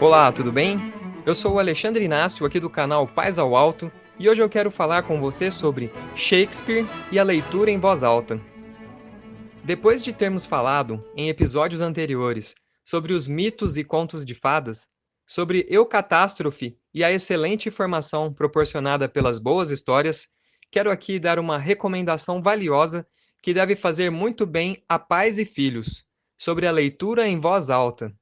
Olá, tudo bem? Eu sou o Alexandre Inácio, aqui do canal Pais ao Alto, e hoje eu quero falar com você sobre Shakespeare e a leitura em voz alta. Depois de termos falado, em episódios anteriores, sobre os mitos e contos de fadas, sobre Eucatástrofe e a excelente informação proporcionada pelas boas histórias, quero aqui dar uma recomendação valiosa que deve fazer muito bem a pais e filhos, sobre a leitura em voz alta.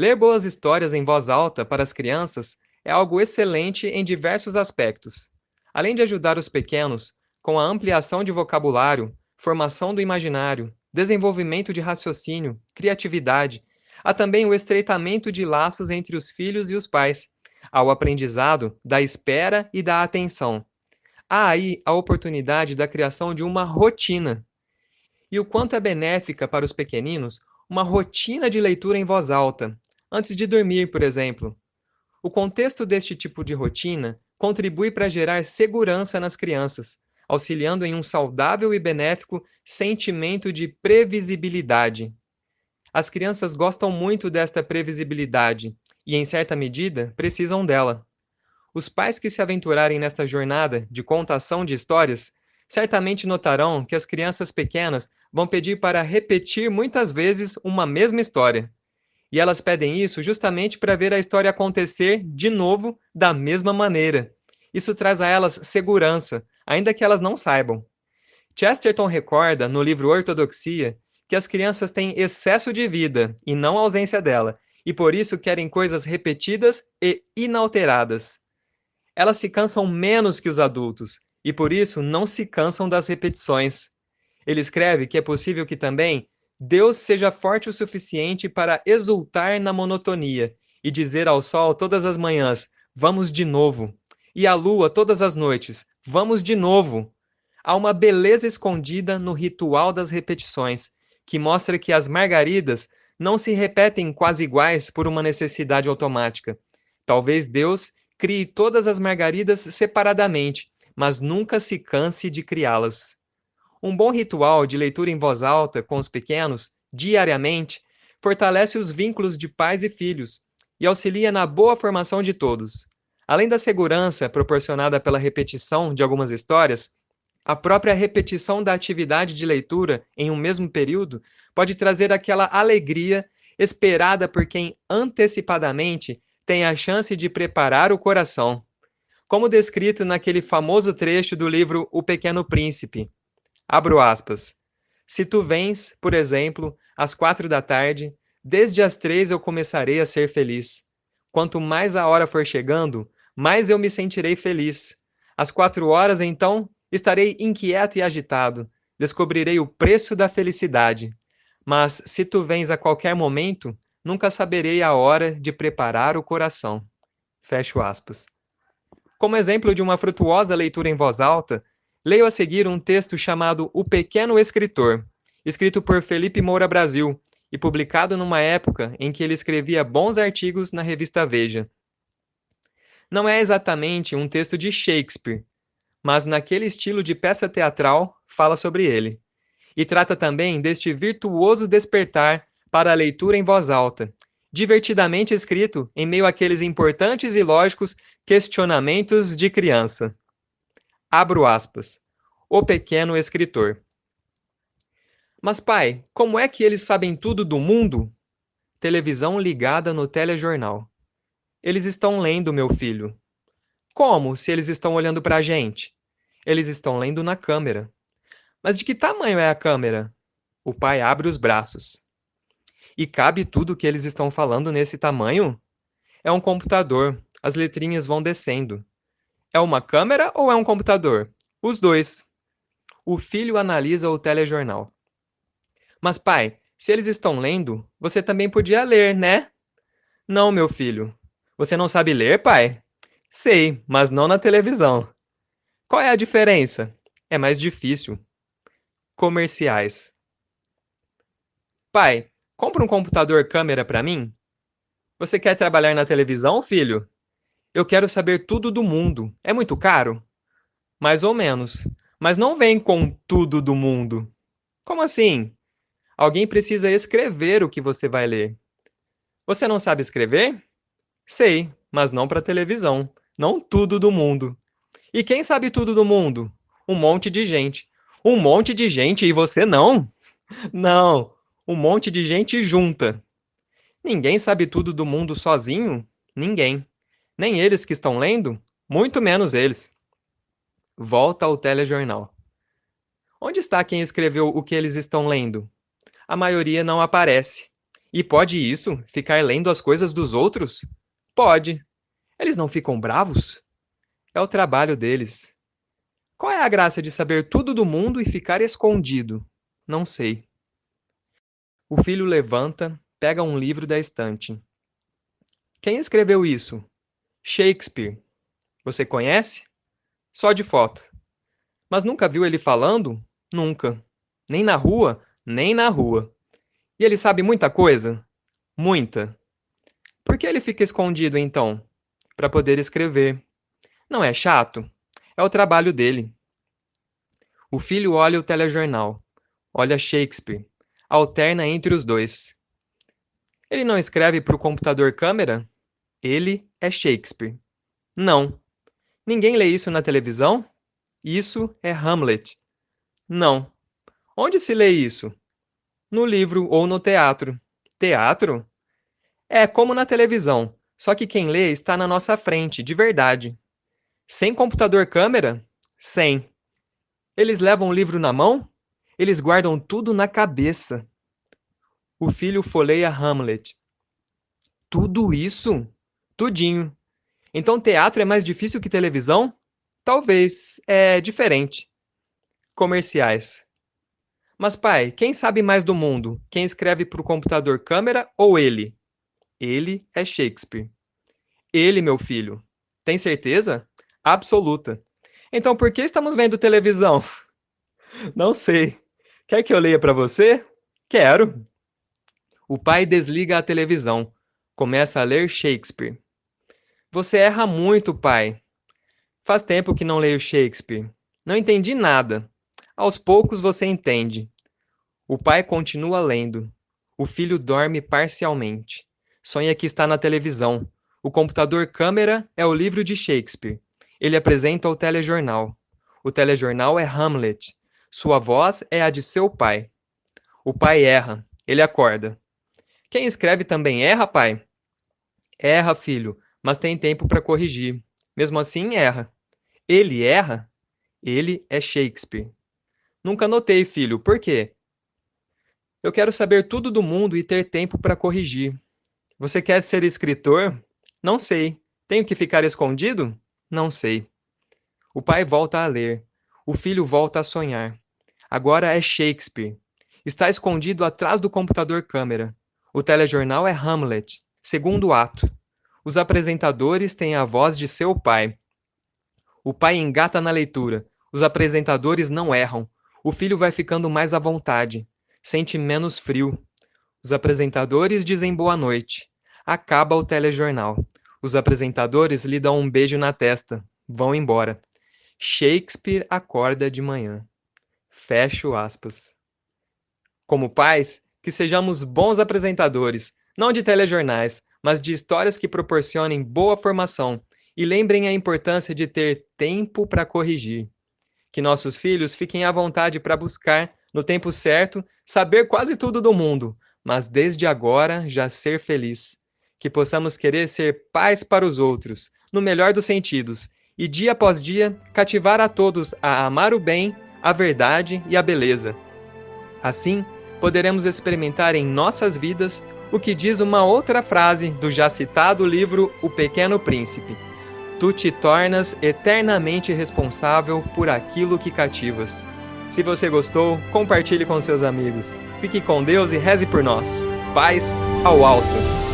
Ler boas histórias em voz alta para as crianças é algo excelente em diversos aspectos. Além de ajudar os pequenos com a ampliação de vocabulário, formação do imaginário, desenvolvimento de raciocínio, criatividade, há também o estreitamento de laços entre os filhos e os pais, ao aprendizado da espera e da atenção. Há aí a oportunidade da criação de uma rotina. E o quanto é benéfica para os pequeninos uma rotina de leitura em voz alta, antes de dormir, por exemplo. O contexto deste tipo de rotina contribui para gerar segurança nas crianças, auxiliando em um saudável e benéfico sentimento de previsibilidade. As crianças gostam muito desta previsibilidade e, em certa medida, precisam dela. Os pais que se aventurarem nesta jornada de contação de histórias certamente notarão que as crianças pequenas vão pedir para repetir muitas vezes uma mesma história. E elas pedem isso justamente para ver a história acontecer de novo da mesma maneira. Isso traz a elas segurança, ainda que elas não saibam. Chesterton recorda, no livro Ortodoxia, que as crianças têm excesso de vida e não ausência dela, e por isso querem coisas repetidas e inalteradas. Elas se cansam menos que os adultos, e por isso não se cansam das repetições. Ele escreve que é possível que também Deus seja forte o suficiente para exultar na monotonia e dizer ao sol todas as manhãs: vamos de novo, e à lua todas as noites: vamos de novo. Há uma beleza escondida no ritual das repetições, que mostra que as margaridas não se repetem quase iguais por uma necessidade automática. Talvez Deus crie todas as margaridas separadamente, mas nunca se canse de criá-las. Um bom ritual de leitura em voz alta com os pequenos, diariamente, fortalece os vínculos de pais e filhos e auxilia na boa formação de todos. Além da segurança proporcionada pela repetição de algumas histórias, a própria repetição da atividade de leitura em um mesmo período pode trazer aquela alegria esperada por quem antecipadamente tem a chance de preparar o coração. Como descrito naquele famoso trecho do livro O Pequeno Príncipe. Abro aspas. Se tu vens, por exemplo, às 4 da tarde, desde as 3 eu começarei a ser feliz. Quanto mais a hora for chegando, mais eu me sentirei feliz. Às 4 horas, então, estarei inquieto e agitado. Descobrirei o preço da felicidade. Mas, se tu vens a qualquer momento, nunca saberei a hora de preparar o coração. Fecho aspas. Como exemplo de uma frutuosa leitura em voz alta, leio a seguir um texto chamado O Pequeno Escritor, escrito por Felipe Moura Brasil e publicado numa época em que ele escrevia bons artigos na revista Veja. Não é exatamente um texto de Shakespeare, mas naquele estilo de peça teatral fala sobre ele. E trata também deste virtuoso despertar para a leitura em voz alta, divertidamente escrito em meio àqueles importantes e lógicos questionamentos de criança. Abro aspas. O Pequeno Escritor. Mas pai, como é que eles sabem tudo do mundo? Televisão ligada no telejornal. Eles estão lendo, meu filho. Como, se eles estão olhando para a gente? Eles estão lendo na câmera. Mas de que tamanho é a câmera? O pai abre os braços. E cabe tudo o que eles estão falando nesse tamanho? É um computador. As letrinhas vão descendo. É uma câmera ou é um computador? Os dois. O filho analisa o telejornal. Mas pai, se eles estão lendo, você também podia ler, né? Não, meu filho. Você não sabe ler, pai? Sei, mas não na televisão. Qual é a diferença? É mais difícil. Comerciais. Pai, compra um computador câmera para mim? Você quer trabalhar na televisão, filho? Eu quero saber tudo do mundo. É muito caro? Mais ou menos. Mas não vem com tudo do mundo. Como assim? Alguém precisa escrever o que você vai ler. Você não sabe escrever? Sei, mas não para televisão. Não tudo do mundo. E quem sabe tudo do mundo? Um monte de gente. Um monte de gente e você não? Não, um monte de gente junta. Ninguém sabe tudo do mundo sozinho? Ninguém. Nem eles que estão lendo? Muito menos eles. Volta ao telejornal. Onde está quem escreveu o que eles estão lendo? A maioria não aparece. E pode isso, ficar lendo as coisas dos outros? Pode. Eles não ficam bravos? É o trabalho deles. Qual é a graça de saber tudo do mundo e ficar escondido? Não sei. O filho levanta, pega um livro da estante. Quem escreveu isso? Shakespeare. Você conhece? Só de foto. Mas nunca viu ele falando? Nunca. Nem na rua? Nem na rua. E ele sabe muita coisa? Muita. Por que ele fica escondido então? Para poder escrever. Não é chato? É o trabalho dele. O filho olha o telejornal. Olha Shakespeare. Alterna entre os dois. Ele não escreve para o computador câmera? Ele é Shakespeare. Não. Ninguém lê isso na televisão? Isso é Hamlet. Não. Onde se lê isso? No livro ou no teatro. Teatro? É como na televisão, só que quem lê está na nossa frente, de verdade. Sem computador câmera? Sem. Eles levam o livro na mão? Eles guardam tudo na cabeça. O filho folheia Hamlet. Tudo isso? Tudinho. Então teatro é mais difícil que televisão? Talvez. É diferente. Comerciais. Mas pai, quem sabe mais do mundo? Quem escreve para o computador câmera ou ele? Ele é Shakespeare. Ele, meu filho. Tem certeza? Absoluta. Então por que estamos vendo televisão? Não sei. Quer que eu leia para você? Quero. O pai desliga a televisão. Começa a ler Shakespeare. Você erra muito, pai. Faz tempo que não leio Shakespeare. Não entendi nada. Aos poucos você entende. O pai continua lendo. O filho dorme parcialmente. Sonha que está na televisão. O computador câmera é o livro de Shakespeare. Ele apresenta o telejornal. O telejornal é Hamlet. Sua voz é a de seu pai. O pai erra. Ele acorda. Quem escreve também erra, pai? Erra, filho, mas tem tempo para corrigir. Mesmo assim, erra. Ele erra? Ele é Shakespeare. Nunca notei, filho. Por quê? Eu quero saber tudo do mundo e ter tempo para corrigir. Você quer ser escritor? Não sei. Tenho que ficar escondido? Não sei. O pai volta a ler. O filho volta a sonhar. Agora é Shakespeare. Está escondido atrás do computador câmera. O telejornal é Hamlet, segundo ato. Os apresentadores têm a voz de seu pai. O pai engata na leitura. Os apresentadores não erram. O filho vai ficando mais à vontade. Sente menos frio. Os apresentadores dizem boa noite. Acaba o telejornal. Os apresentadores lhe dão um beijo na testa. Vão embora. Shakespeare acorda de manhã. Fecho aspas. Como pais, que sejamos bons apresentadores, não de telejornais, mas de histórias que proporcionem boa formação e lembrem a importância de ter tempo para corrigir. Que nossos filhos fiquem à vontade para buscar, no tempo certo, saber quase tudo do mundo, mas desde agora já ser feliz. Que possamos querer ser pais para os outros, no melhor dos sentidos, e dia após dia cativar a todos a amar o bem, a verdade e a beleza. Assim, poderemos experimentar em nossas vidas o que diz uma outra frase do já citado livro O Pequeno Príncipe. Tu te tornas eternamente responsável por aquilo que cativas. Se você gostou, compartilhe com seus amigos. Fique com Deus e reze por nós. Paz ao alto.